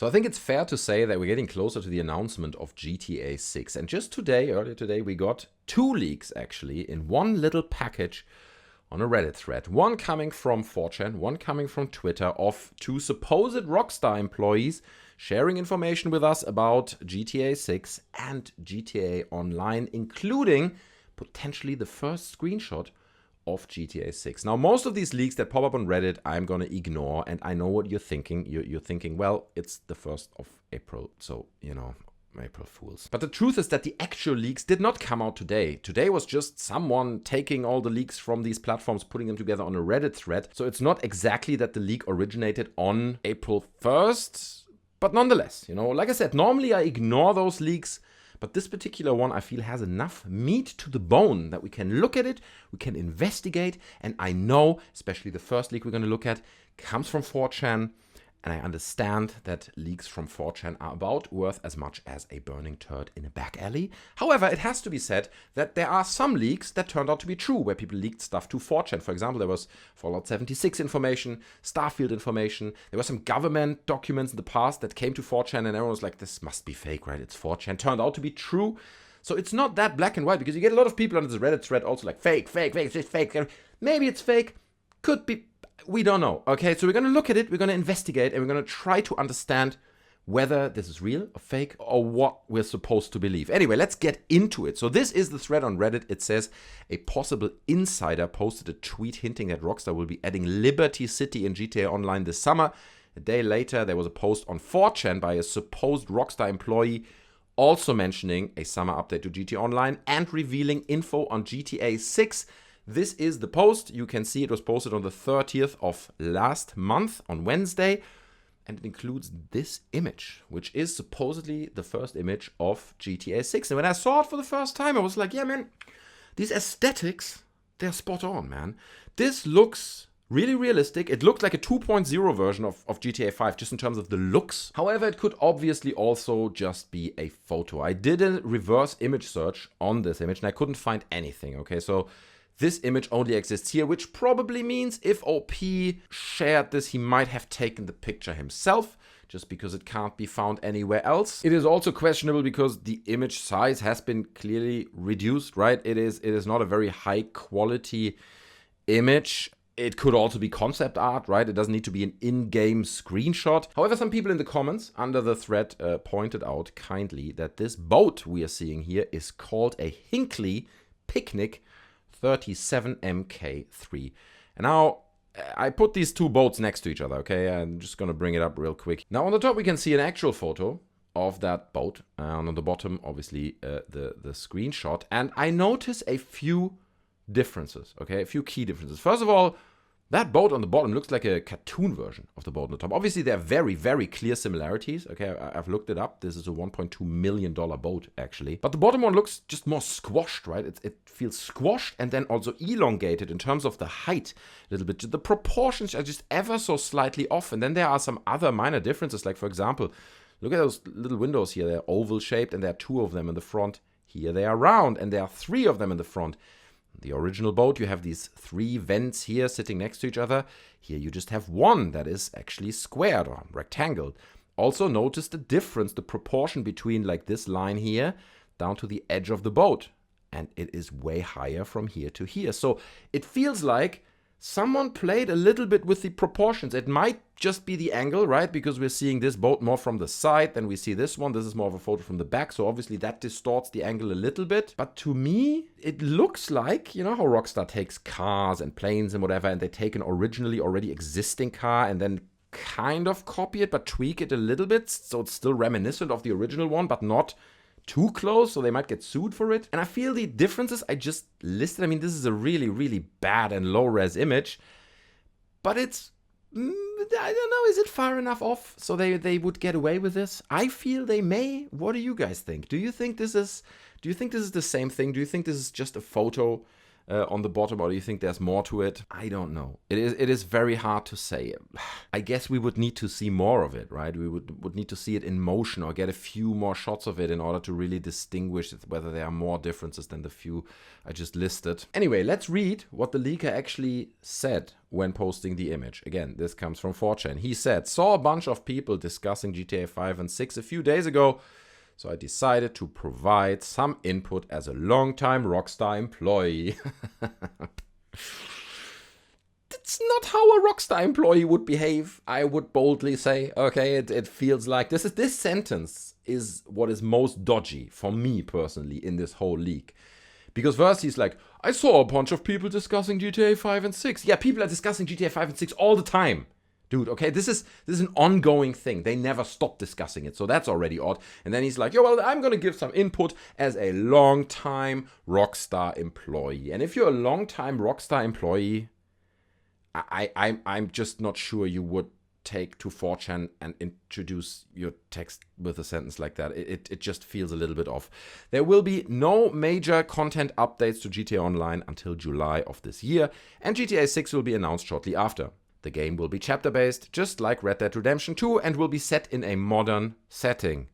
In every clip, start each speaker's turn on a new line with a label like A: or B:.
A: So I think it's fair to say that we're getting closer to the announcement of GTA 6. And just today, earlier today, we got 2 leaks actually in one little package on a Reddit thread. One coming from 4chan, one coming from Twitter, of 2 supposed Rockstar employees sharing information with us about GTA 6 and GTA Online, including potentially the first screenshot of GTA 6. Now, most of these leaks that pop up on Reddit, I'm going to ignore, and I know what you're thinking. You're thinking, well, it's the 1st of April, so, you know, April Fools. But the truth is that the actual leaks did not come out today. Today was just someone taking all the leaks from these platforms, putting them together on a Reddit thread. So it's not exactly that the leak originated on April 1st, but nonetheless, you know, like I said, normally I ignore those leaks. But this particular one, I feel, has enough meat to the bone that we can look at it, we can investigate, and I know, especially the first leak we're going to look at, comes from 4chan, and I understand that leaks from 4chan are about worth as much as a burning turd in a back alley. However, it has to be said that there are some leaks that turned out to be true, where people leaked stuff to 4chan. For example, there was Fallout 76 information, Starfield information. There were some government documents in the past that came to 4chan, and everyone was like, this must be fake, right? It's 4chan. Turned out to be true. So it's not that black and white, because you get a lot of people on this Reddit thread also like, fake, it's fake. Maybe it's fake, could be. We don't know, okay? So we're going to look at it, we're going to investigate, and we're going to try to understand whether this is real or fake or what we're supposed to believe. Anyway, let's get into it. So this is the thread on Reddit. It says a possible insider posted a tweet hinting that Rockstar will be adding Liberty City in GTA Online this summer. A day later, there was a post on 4chan by a supposed Rockstar employee also mentioning a summer update to GTA Online and revealing info on GTA 6. This is the post. You can see it was posted on the 30th of last month on Wednesday. And it includes this image, which is supposedly the first image of GTA 6. And when I saw it for the first time, I was like, yeah, man, these aesthetics, they're spot on, man. This looks really realistic. It looks like a 2.0 version of GTA 5, just in terms of the looks. However, it could obviously also just be a photo. I did a reverse image search on this image, and I couldn't find anything, okay? So this image only exists here, which probably means if OP shared this, he might have taken the picture himself, just because it can't be found anywhere else. It is also questionable because the image size has been clearly reduced, right? It is not a very high quality image. It could also be concept art, right? It doesn't need to be an in-game screenshot. However, some people in the comments under the thread pointed out kindly that this boat we are seeing here is called a Hinckley Picnic 37 MK3. And now, I put these 2 boats next to each other, okay? I'm just gonna bring it up real quick. Now, on the top, we can see an actual photo of that boat. And on the bottom, obviously, the screenshot. And I notice a few differences, okay? A few key differences. First of all, that boat on the bottom looks like a cartoon version of the boat on the top. Obviously, there are very, very clear similarities. Okay, I've looked it up. This is a $1.2 million boat, actually. But the bottom one looks just more squashed, right? It feels squashed and then also elongated in terms of the height a little bit. The proportions are just ever so slightly off. And then there are some other minor differences. Like, for example, look at those little windows here. They're oval-shaped, and there are 2 of them in the front. Here they are round, and there are 3 of them in the front. The original boat, you have these 3 vents here sitting next to each other. Here you just have 1 that is actually squared or rectangle. Also notice the difference, the proportion between like this line here down to the edge of the boat. And it is way higher from here to here. So it feels like someone played a little bit with the proportions. It might just be the angle, right? Because we're seeing this boat more from the side than we see this one. This is more of a photo from the back. So obviously that distorts the angle a little bit. But to me, it looks like, you know how Rockstar takes cars and planes and whatever, and they take an originally already existing car and then kind of copy it, but tweak it a little bit. So it's still reminiscent of the original one, but not too close, so they might get sued for it. And I feel the differences I just listed, I mean, this is a really, really bad and low-res image, but it's, I don't know, is it far enough off so they would get away with this? I feel they may. What do you guys think? Do you think this is the same thing? Do you think this is just a photo on the bottom, or do you think there's more to it? I don't know. It is very hard to say. I guess we would need to see more of it, right? We would need to see it in motion or get a few more shots of it in order to really distinguish whether there are more differences than the few I just listed. Anyway, let's read what the leaker actually said when posting the image. Again, this comes from 4chan. He said, saw a bunch of people discussing GTA 5 and 6 a few days ago, so I decided to provide some input as a long-time Rockstar employee. That's not how a Rockstar employee would behave, I would boldly say. Okay, it feels like this sentence is what is most dodgy for me personally in this whole leak. Because first he's like, I saw a bunch of people discussing GTA 5 and 6. Yeah, people are discussing GTA 5 and 6 all the time. Dude, okay, this is an ongoing thing. They never stop discussing it, so that's already odd. And then he's like, yo, well, I'm gonna give some input as a long-time Rockstar employee. And if you're a long-time Rockstar employee, I'm just not sure you would take to 4chan and introduce your text with a sentence like that. It just feels a little bit off. There will be no major content updates to GTA Online until July of this year, and GTA 6 will be announced shortly after. The game will be chapter-based, just like Red Dead Redemption 2, and will be set in a modern setting.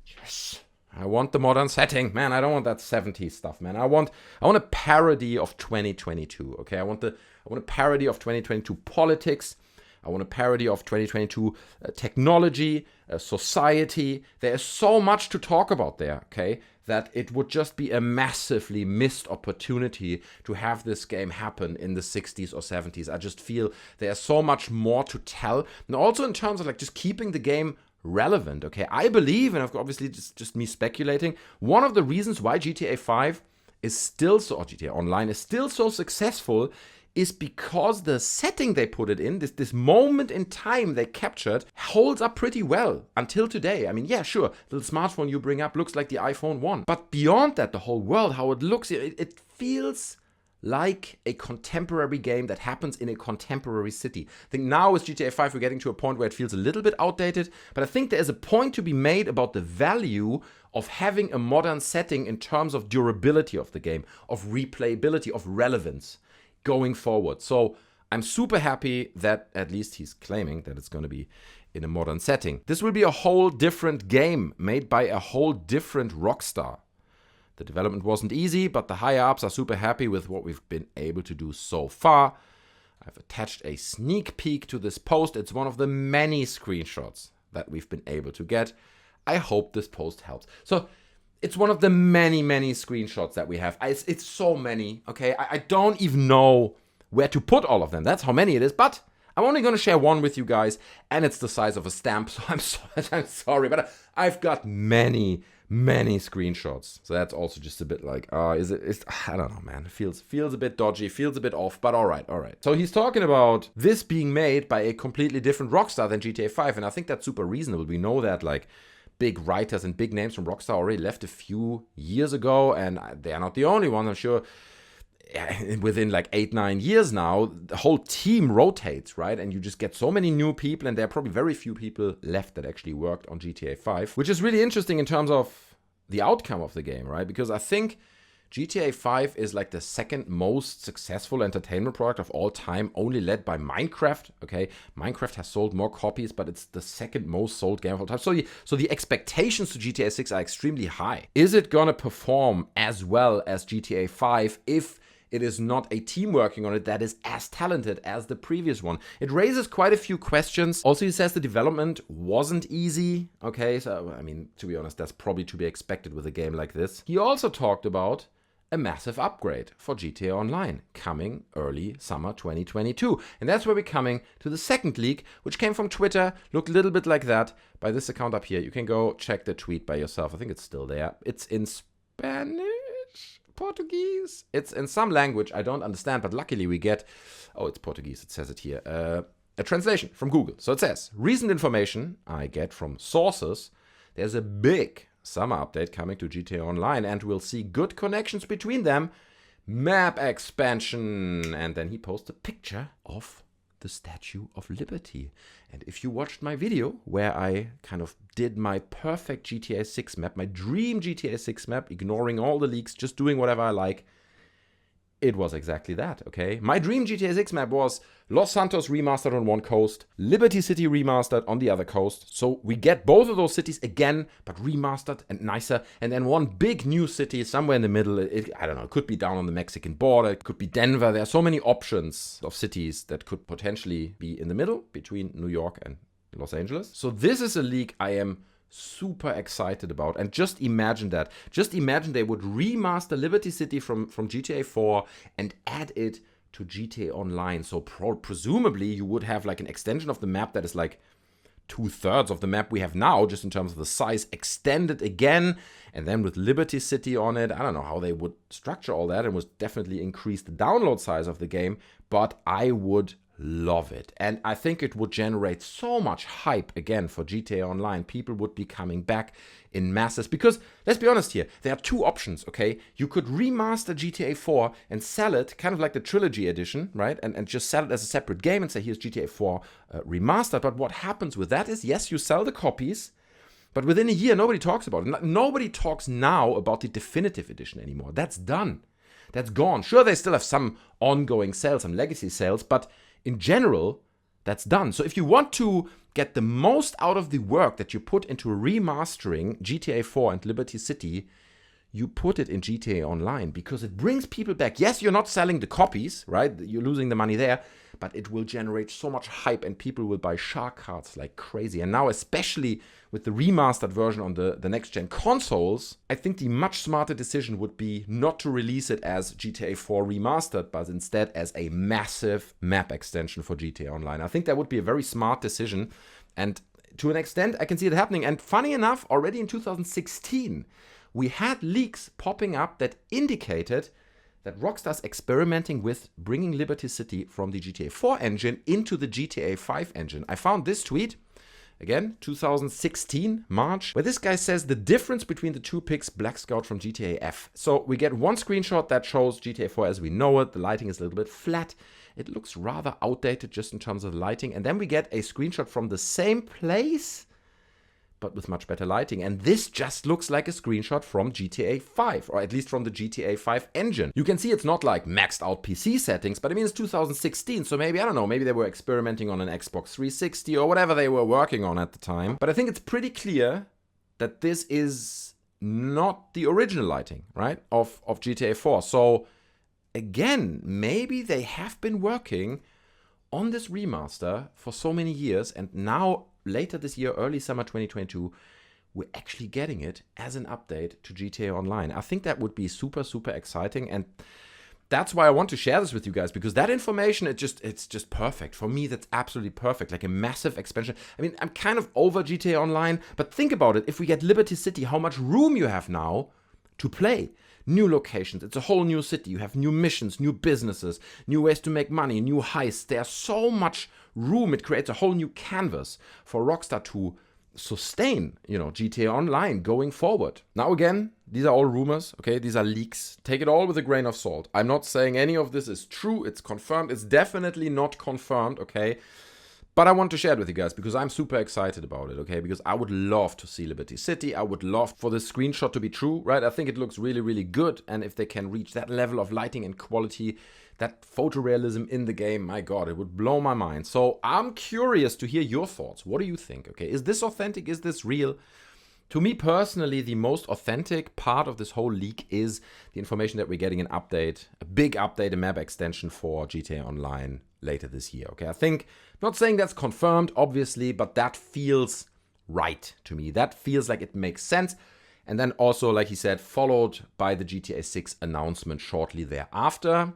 A: Yes, I want the modern setting, man. I don't want that 70s stuff, man. I want a parody of 2022. Okay, I want a parody of 2022 politics. I want a parody of 2022 technology, society. There is so much to talk about there, okay, that it would just be a massively missed opportunity to have this game happen in the 60s or 70s. I just feel there's so much more to tell. And also in terms of like just keeping the game relevant, okay? I believe, and obviously just me speculating, one of the reasons why GTA 5 is still so, or GTA Online is still so successful is because the setting they put it in, this moment in time they captured, holds up pretty well until today. I mean, yeah, sure, the smartphone you bring up looks like the iPhone 1. But beyond that, the whole world, how it looks, it feels like a contemporary game that happens in a contemporary city. I think now with GTA 5 we're getting to a point where it feels a little bit outdated, but I think there is a point to be made about the value of having a modern setting in terms of durability of the game, of replayability, of relevance going forward. So I'm super happy that at least he's claiming that it's going to be in a modern setting. This will be a whole different game made by a whole different Rockstar. The development wasn't easy, but the higher-ups are super happy with what we've been able to do so far. I've attached a sneak peek to this post. It's one of the many screenshots that we've been able to get. I hope this post helps. So it's one of the many screenshots that we have. It's so many, okay? I don't even know where to put all of them. That's how many it is, but I'm only going to share one with you guys, and it's the size of a stamp, so I'm sorry, but I've got many screenshots. So that's also just a bit like, I don't know, man. It feels a bit dodgy, feels a bit off, but all right. So he's talking about this being made by a completely different Rockstar than GTA 5, and I think that's super reasonable. We know that, like, big writers and big names from Rockstar already left a few years ago, and they are not the only one. I'm sure within like 8-9 years now, the whole team rotates, right? And you just get so many new people, and there are probably very few people left that actually worked on GTA 5, which is really interesting in terms of the outcome of the game, right? Because I think GTA 5 is like the second most successful entertainment product of all time, only led by Minecraft, okay? Minecraft has sold more copies, but it's the second most sold game of all time. So the expectations to GTA 6 are extremely high. Is it gonna perform as well as GTA 5 if it is not a team working on it that is as talented as the previous one? It raises quite a few questions. Also, he says the development wasn't easy. Okay, so, I mean, to be honest, that's probably to be expected with a game like this. He also talked about a massive upgrade for GTA Online coming early summer 2022. And that's where we're coming to the second leak, which came from Twitter, looked a little bit like that, by this account up here. You can go check the tweet by yourself. I think it's still there. It's in Spanish, Portuguese. It's in some language I don't understand, but luckily we get, oh, it's Portuguese, it says it here, a translation from Google. So it says, recent information I get from sources, there's a big summer update coming to GTA Online, and we'll see good connections between them. Map expansion. And then he posts a picture of the Statue of Liberty. And if you watched my video where I kind of did my perfect GTA 6 map, my dream GTA 6 map, ignoring all the leaks, just doing whatever I like, it was exactly that, okay? My dream GTA 6 map was Los Santos remastered on one coast, Liberty City remastered on the other coast. So we get both of those cities again, but remastered and nicer. And then one big new city somewhere in the middle. I don't know, it could be down on the Mexican border, it could be Denver. There are so many options of cities that could potentially be in the middle between New York and Los Angeles. So this is a leak I am super excited about. And just imagine that. Just imagine they would remaster Liberty City from GTA 4 and add it to GTA Online. So presumably you would have like an extension of the map that is like 2/3 of the map we have now, just in terms of the size, extended again, and then with Liberty City on it. I don't know how they would structure all that, and would definitely increase the download size of the game, but I would love it. And I think it would generate so much hype again for GTA Online. People would be coming back in masses, because let's be honest here, there are two options, okay? You could remaster GTA 4 and sell it kind of like the Trilogy Edition, right? And just sell it as a separate game and say, here's GTA 4 remastered. But what happens with that is, yes, you sell the copies, but within a year, nobody talks about it. Nobody talks now about the definitive edition anymore. That's done. That's gone. Sure, they still have some ongoing sales, some legacy sales, but in general, that's done. So if you want to get the most out of the work that you put into remastering GTA 4 and Liberty City, you put it in GTA Online, because it brings people back. Yes, you're not selling the copies, right? You're losing the money there, but it will generate so much hype and people will buy shark cards like crazy. And now, especially with the remastered version on the next-gen consoles, I think the much smarter decision would be not to release it as GTA 4 remastered, but instead as a massive map extension for GTA Online. I think that would be a very smart decision. And to an extent, I can see it happening. And funny enough, already in 2016, we had leaks popping up that indicated that Rockstar's experimenting with bringing Liberty City from the GTA 4 engine into the GTA 5 engine. I found this tweet, again, 2016, March, where this guy says the difference between the two picks, Black Scout from GTAF. So we get one screenshot that shows GTA 4 as we know it. The lighting is a little bit flat. It looks rather outdated just in terms of the lighting. And then we get a screenshot from the same place, but with much better lighting. And this just looks like a screenshot from GTA 5, or at least from the GTA 5 engine. You can see it's not like maxed out PC settings, but I mean, it's 2016, so maybe, I don't know, maybe they were experimenting on an Xbox 360 or whatever they were working on at the time. But I think it's pretty clear that this is not the original lighting, right, of GTA 4. So again, maybe they have been working on this remaster for so many years, and now later this year, early summer 2022, we're actually getting it as an update to GTA Online. I think that would be super, super exciting. And that's why I want to share this with you guys, because that information, it's just perfect. For me, that's absolutely perfect. Like a massive expansion. I mean, I'm kind of over GTA Online, but think about it. If we get Liberty City, how much room you have now to play. New locations, it's a whole new city. You have new missions, new businesses, new ways to make money, new heists. There's so much room. It creates a whole new canvas for Rockstar to sustain, GTA Online going forward. Now again, these are all rumors, okay? These are leaks. Take it all with a grain of salt. I'm not saying any of this is true. It's confirmed. It's definitely not confirmed, okay? But I want to share it with you guys because I'm super excited about it, okay? Because I would love to see Liberty City. I would love for this screenshot to be true, right? I think it looks really, really good. And if they can reach that level of lighting and quality, that photorealism in the game, my God, it would blow my mind. So I'm curious to hear your thoughts. What do you think, okay? Is this authentic? Is this real? To me personally, the most authentic part of this whole leak is the information that we're getting an update, a big update, a map extension for GTA Online later this year, okay? I think, not saying that's confirmed, obviously, but that feels right to me. That feels like it makes sense. And then also, like he said, followed by the GTA 6 announcement shortly thereafter.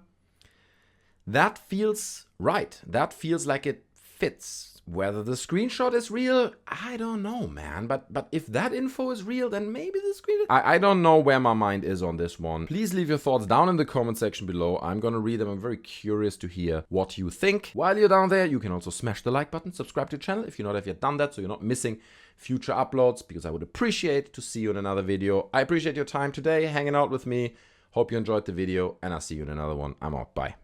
A: That feels right. That feels like it fits. Whether the screenshot is real, I don't know, man. But if that info is real, then maybe the screenshot... I don't know where my mind is on this one. Please leave your thoughts down in the comment section below. I'm gonna read them. I'm very curious to hear what you think. While you're down there, you can also smash the like button, subscribe to the channel if you're not have yet done that, so you're not missing future uploads, because I would appreciate to see you in another video. I appreciate your time today, hanging out with me. Hope you enjoyed the video, and I'll see you in another one. I'm out. Bye.